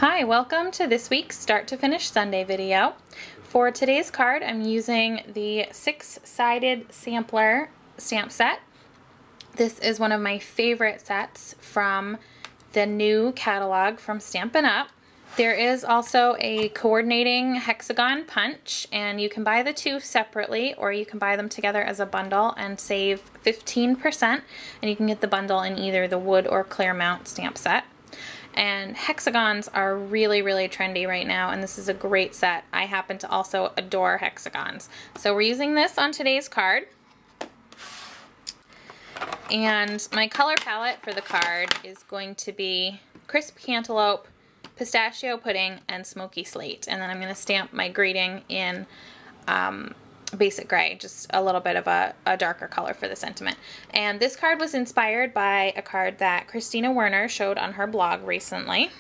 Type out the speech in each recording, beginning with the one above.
Hi, welcome to this week's Start to Finish Sunday video. For today's card, I'm using the 6-sided sampler stamp set. This is one of my favorite sets from the new catalog from Stampin' Up. There is also a coordinating hexagon punch, and you can buy the two separately or you can buy them together as a bundle and save 15%, and you can get the bundle in either the wood or clear mount stamp set. And hexagons are really trendy right now, and this is a great set. I happen to also adore hexagons. So we're using this on today's card. And my color palette for the card is going to be crisp cantaloupe, pistachio pudding, and smoky slate. And then I'm going to stamp my greeting in basic gray, just a little bit of a darker color for the sentiment. And this card was inspired by a card that Christina Werner showed on her blog recently.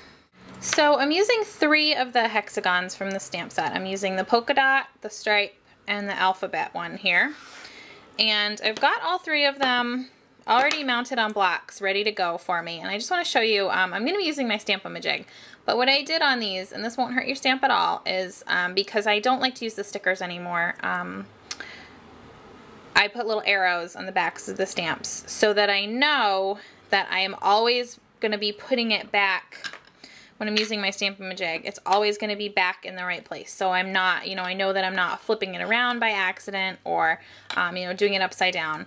So I'm using 3 of the hexagons from the stamp set. I'm using the polka dot, the stripe, and the alphabet one here. And I've got all 3 of them already mounted on blocks, ready to go for me. And I just want to show you, I'm going to be using my Stamp-A-Majig. But what I did on these, and this won't hurt your stamp at all, is because I don't like to use the stickers anymore, I put little arrows on the backs of the stamps so that I know that I am always going to be putting it back when I'm using my Stamp-A-Majig. It's always going to be back in the right place. So I'm not, I know that I'm not flipping it around by accident or, doing it upside down.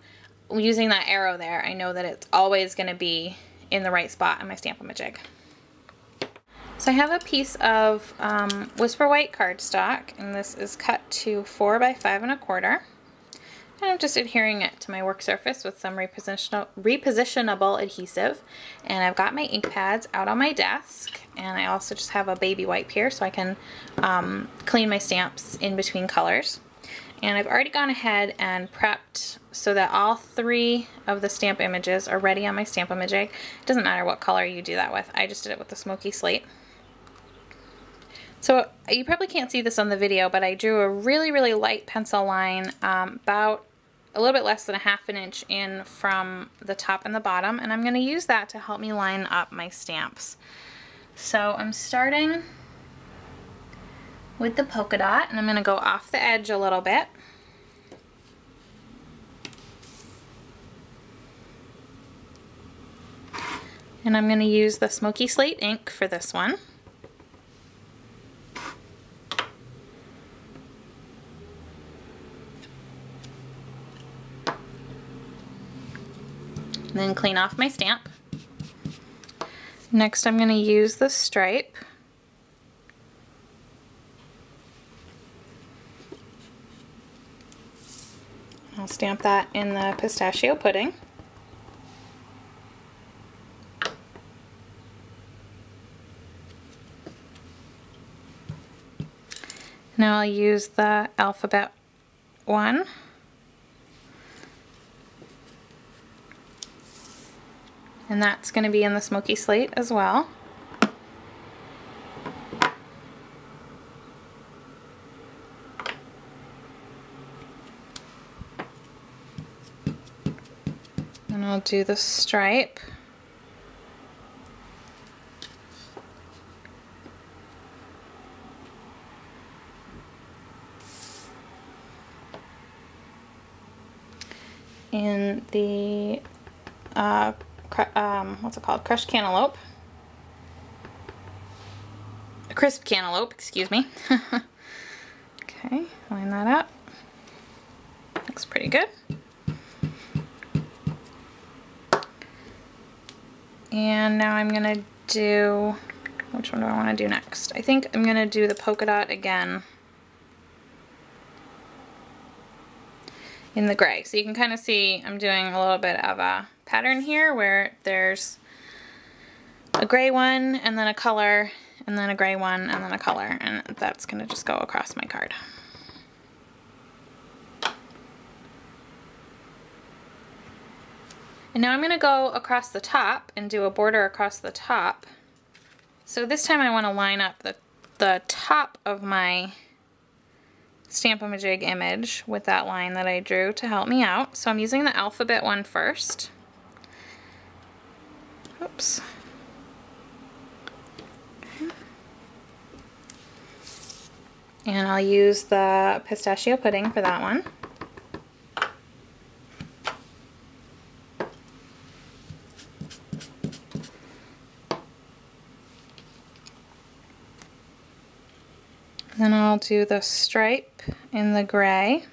Using that arrow there, I know that it's always going to be in the right spot on my Stamp-A-Majig. So I have a piece of Whisper White cardstock, and this is cut to 4 by 5 1/4. And I'm just adhering it to my work surface with some repositionable adhesive. And I've got my ink pads out on my desk, and I also just have a baby wipe here so I can clean my stamps in between colors. And I've already gone ahead and prepped so that all 3 of the stamp images are ready on my Stamp-A-Majig. It doesn't matter what color you do that with. I just did it with the smoky slate. So you probably can't see this on the video, but I drew a really light pencil line about a little bit less than 1/2 inch in from the top and the bottom, and I'm going to use that to help me line up my stamps. So I'm starting with the polka dot, and I'm going to go off the edge a little bit. And I'm going to use the smoky slate ink for this one. And then clean off my stamp. Next I'm going to use the stripe. I'll stamp that in the pistachio pudding. Now I'll use the alphabet one. And that's going to be in the smoky slate as well. And I'll do the stripe. In the what's it called? Crushed cantaloupe. Crisp cantaloupe, excuse me. Okay, line that up. Looks pretty good. And now I'm gonna do, which one do I want to do next? I think I'm gonna do the polka dot again in the gray. So you can kind of see I'm doing a little bit of a pattern here where there's a gray one and then a color and then a gray one and then a color, and that's going to just go across my card. And now I'm going to go across the top and do a border across the top. So this time I want to line up the top of my Stamp-A-Majig image with that line that I drew to help me out. So I'm using the alphabet one first. Oops. Okay. And I'll use the pistachio pudding for that one. Then I'll do the stripe in the gray.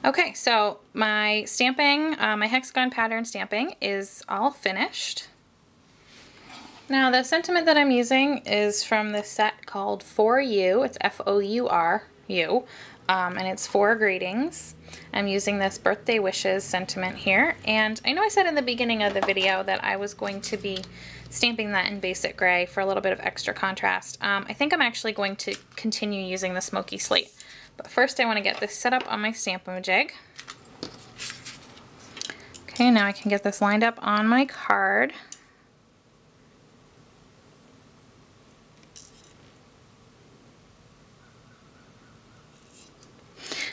Okay, so my stamping, my hexagon pattern stamping is all finished. Now the sentiment that I'm using is from this set called For You. It's F-O-U-R-U, and it's 4 greetings. I'm using this birthday wishes sentiment here, and I know I said in the beginning of the video that I was going to be stamping that in basic gray for a little bit of extra contrast. I think I'm actually going to continue using the smoky slate. But first I want to get this set up on my Stampin' jig. Okay, now I can get this lined up on my card.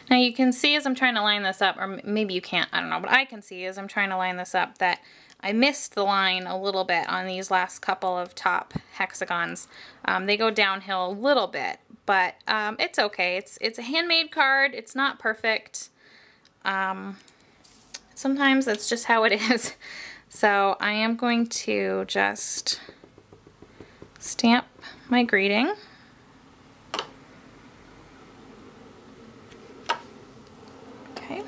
Now you can see as I'm trying to line this up, or maybe you can't, I don't know, but I can see as I'm trying to line this up that I missed the line a little bit on these last couple of top hexagons. They go downhill a little bit, but it's okay. It's a handmade card. It's not perfect. Sometimes that's just how it is. So I am going to just stamp my greeting. Okay.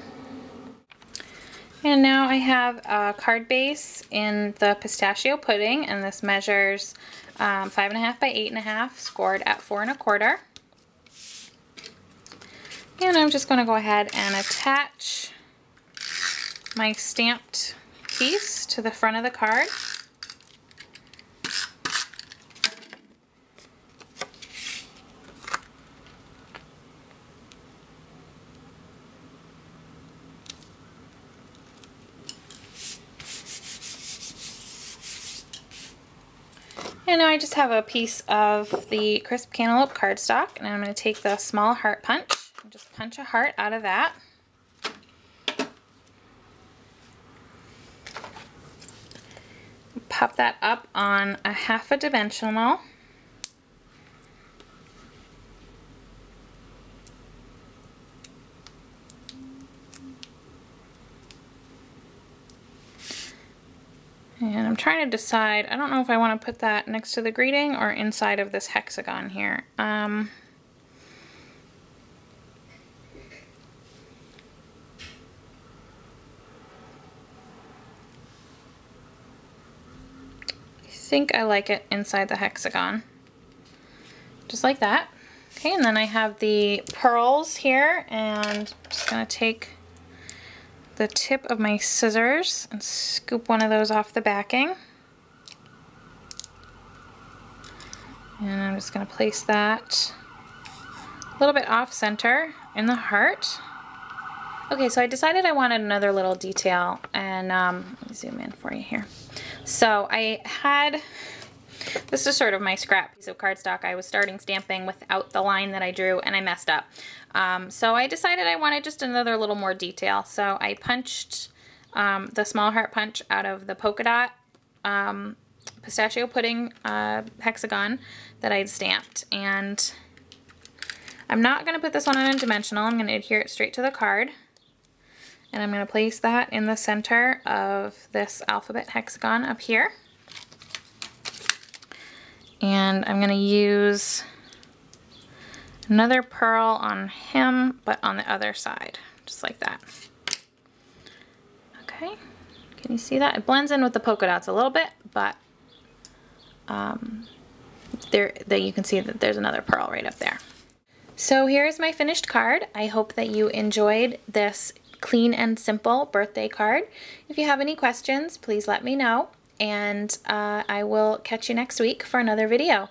And now I have a card base in the pistachio pudding, and this measures 5.5 by 8.5, scored at 4 1/4. And I'm just going to go ahead and attach my stamped piece to the front of the card. And now I just have a piece of the crisp cantaloupe cardstock, and I'm going to take the small heart punch and just punch a heart out of that. Pop that up on a 1/2 dimensional. And I'm trying to decide, I don't know if I want to put that next to the greeting or inside of this hexagon here. I think I like it inside the hexagon. Just like that. Okay, and then I have the pearls here, and I'm just going to take the tip of my scissors and scoop one of those off the backing. And I'm just going to place that a little bit off center in the heart. Okay, so I decided I wanted another little detail, and let me zoom in for you here. So I had, this is sort of my scrap piece of cardstock. I was starting stamping without the line that I drew, and I messed up. So I decided I wanted just another little more detail. So I punched the small heart punch out of the polka dot pistachio pudding hexagon that I'd stamped. And I'm not going to put this one on a dimensional. I'm going to adhere it straight to the card. And I'm going to place that in the center of this alphabet hexagon up here. And I'm going to use another pearl on him, but on the other side, just like that. Okay, can you see that? It blends in with the polka dots a little bit, but there you can see that there's another pearl right up there. So here's my finished card. I hope that you enjoyed this clean and simple birthday card. If you have any questions, please let me know, and I will catch you next week for another video.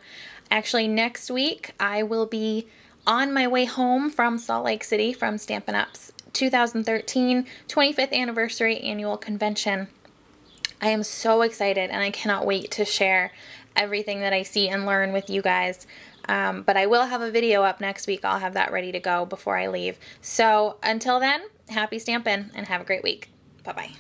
Actually, next week I will be on my way home from Salt Lake City from Stampin' Up's 2013 25th anniversary annual convention. I am so excited and I cannot wait to share everything that I see and learn with you guys. But I will have a video up next week. I'll have that ready to go before I leave. So until then, happy stampin' and have a great week. Bye-bye.